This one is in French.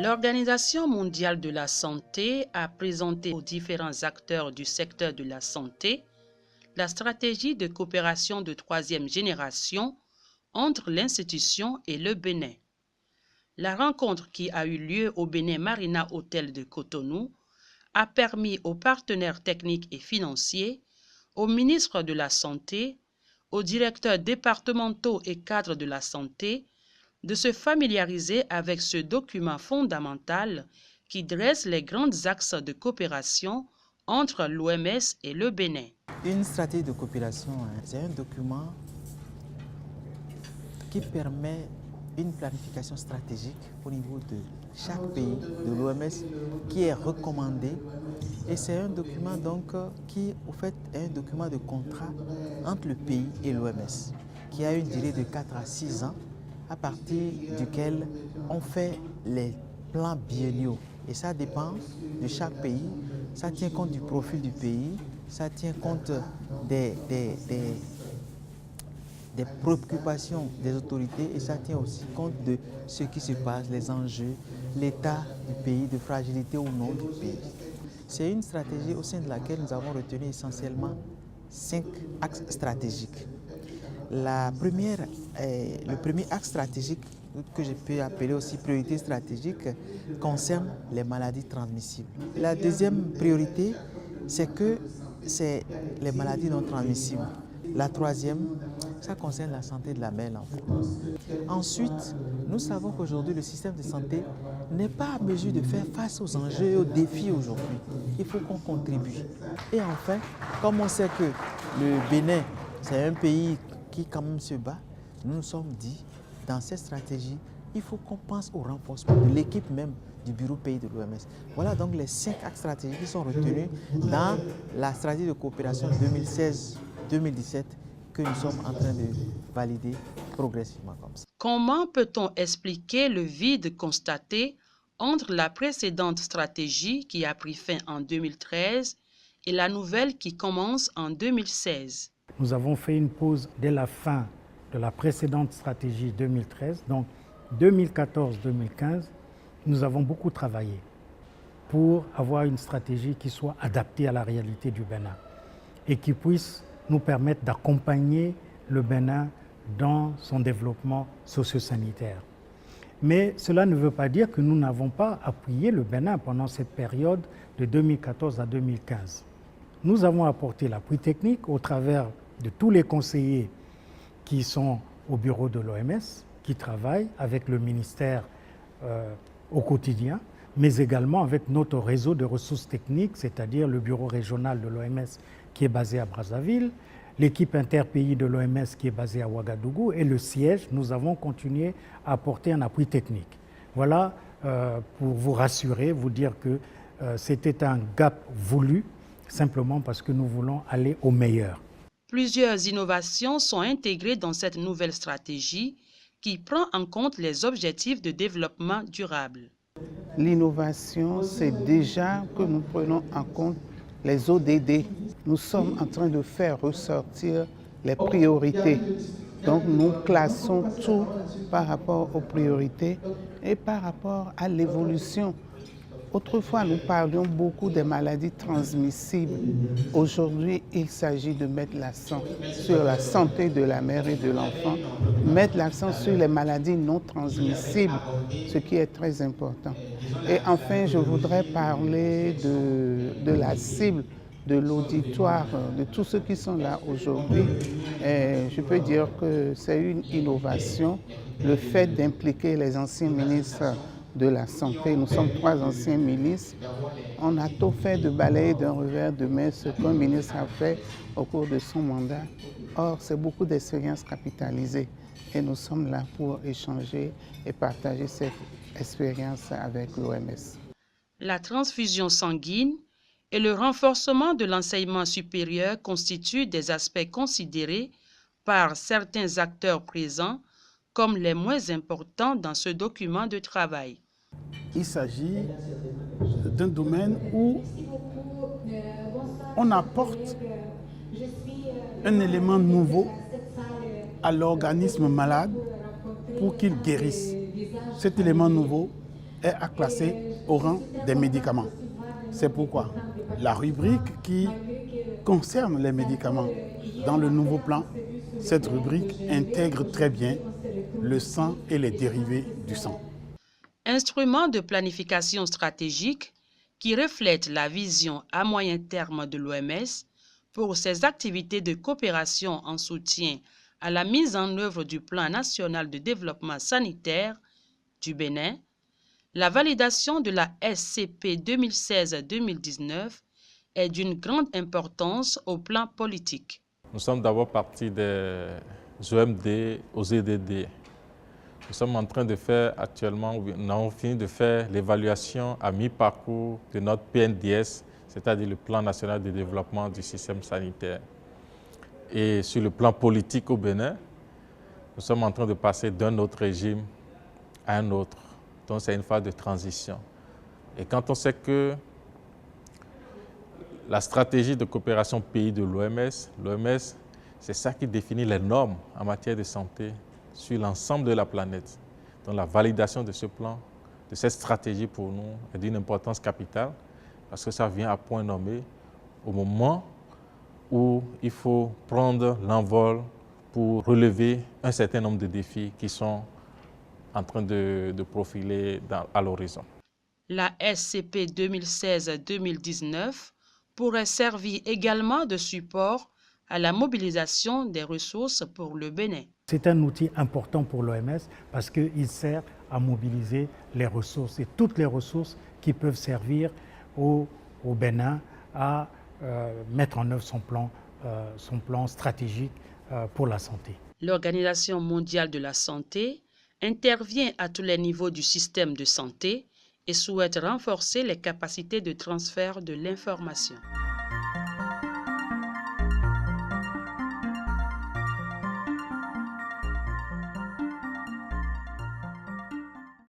L'Organisation mondiale de la santé a présenté aux différents acteurs du secteur de la santé la stratégie de coopération de troisième génération entre l'institution et le Bénin. La rencontre qui a eu lieu au Bénin Marina Hotel de Cotonou a permis aux partenaires techniques et financiers, aux ministres de la Santé, aux directeurs départementaux et cadres de la santé de se familiariser avec ce document fondamental qui dresse les grands axes de coopération entre l'OMS et le Bénin. Une stratégie de coopération, c'est un document qui permet une planification stratégique au niveau de chaque pays de l'OMS qui est recommandé. Et c'est un document donc qui, au fait, est un document de contrat entre le pays et l'OMS qui a une durée de 4 à 6 ans à partir duquel on fait les plans biennaux. Et ça dépend de chaque pays, ça tient compte du profil du pays, ça tient compte des préoccupations des autorités et ça tient aussi compte de ce qui se passe, les enjeux, l'état du pays, de fragilité ou non du pays. C'est une stratégie au sein de laquelle nous avons retenu essentiellement 5 axes stratégiques. Le premier axe stratégique, que je peux appeler aussi priorité stratégique, concerne les maladies transmissibles. La deuxième priorité, c'est les maladies non transmissibles. La troisième, ça concerne la santé de la mère et l'enfant. Ensuite, nous savons qu'aujourd'hui, le système de santé n'est pas à mesure de faire face aux enjeux et aux défis aujourd'hui. Il faut qu'on contribue. Et enfin, comme on sait que le Bénin, c'est un pays qui quand même se bat, nous nous sommes dit, dans cette stratégie, il faut qu'on pense au renforcement de l'équipe même du bureau pays de l'OMS. Voilà donc les 5 axes stratégiques qui sont retenus dans la stratégie de coopération 2016-2017 que nous sommes en train de valider progressivement comme ça. Comment peut-on expliquer le vide constaté entre la précédente stratégie qui a pris fin en 2013 et la nouvelle qui commence en 2016? Nous avons fait une pause dès la fin de la précédente stratégie 2013, donc 2014-2015, nous avons beaucoup travaillé pour avoir une stratégie qui soit adaptée à la réalité du Bénin et qui puisse nous permettre d'accompagner le Bénin dans son développement socio-sanitaire. Mais cela ne veut pas dire que nous n'avons pas appuyé le Bénin pendant cette période de 2014 à 2015. Nous avons apporté l'appui technique au travers de tous les conseillers qui sont au bureau de l'OMS, qui travaillent avec le ministère au quotidien, mais également avec notre réseau de ressources techniques, c'est-à-dire le bureau régional de l'OMS qui est basé à Brazzaville, l'équipe interpays de l'OMS qui est basée à Ouagadougou et le siège, nous avons continué à apporter un appui technique. Voilà, pour vous rassurer, vous dire que c'était un gap voulu, simplement parce que nous voulons aller au meilleur. Plusieurs innovations sont intégrées dans cette nouvelle stratégie qui prend en compte les objectifs de développement durable. L'innovation, c'est déjà que nous prenons en compte les ODD. Nous sommes en train de faire ressortir les priorités. Donc nous classons tout par rapport aux priorités et par rapport à l'évolution. Autrefois, nous parlions beaucoup des maladies transmissibles. Aujourd'hui, il s'agit de mettre l'accent sur la santé de la mère et de l'enfant, mettre l'accent sur les maladies non transmissibles, ce qui est très important. Et enfin, je voudrais parler de la cible, de l'auditoire, de tous ceux qui sont là aujourd'hui. Je peux dire que c'est une innovation, le fait d'impliquer les anciens ministres de la santé. Nous sommes 3 anciens ministres. On a tout fait de balayer d'un revers de main ce qu'un ministre a fait au cours de son mandat. Or, c'est beaucoup d'expériences capitalisées et nous sommes là pour échanger et partager cette expérience avec l'OMS. La transfusion sanguine et le renforcement de l'enseignement supérieur constituent des aspects considérés par certains acteurs présents comme les moins importants dans ce document de travail. Il s'agit d'un domaine où on apporte un élément nouveau à l'organisme malade pour qu'il guérisse. Cet élément nouveau est à classer au rang des médicaments. C'est pourquoi la rubrique qui concerne les médicaments dans le nouveau plan, cette rubrique intègre très bien le sang et les dérivés du sang. Instrument de planification stratégique qui reflète la vision à moyen terme de l'OMS pour ses activités de coopération en soutien à la mise en œuvre du Plan national de développement sanitaire du Bénin, la validation de la SCP 2016-2019 est d'une grande importance au plan politique. Nous sommes d'abord partis des OMD aux EDD. Nous sommes en train de faire actuellement, nous avons fini de faire l'évaluation à mi-parcours de notre PNDS, c'est-à-dire le Plan national de développement du système sanitaire. Et sur le plan politique au Bénin, nous sommes en train de passer d'un autre régime à un autre. Donc c'est une phase de transition. Et quand on sait que la stratégie de coopération pays de l'OMS, c'est ça qui définit les normes en matière de santé sur l'ensemble de la planète. Donc la validation de ce plan, de cette stratégie pour nous est d'une importance capitale parce que ça vient à point nommé au moment où il faut prendre l'envol pour relever un certain nombre de défis qui sont en train de profiler à l'horizon. La SCP 2016-2019 pourrait servir également de support à la mobilisation des ressources pour le Bénin. C'est un outil important pour l'OMS parce qu'il sert à mobiliser les ressources et toutes les ressources qui peuvent servir au Bénin à mettre en œuvre son plan stratégique pour la santé. L'Organisation mondiale de la santé intervient à tous les niveaux du système de santé et souhaite renforcer les capacités de transfert de l'information.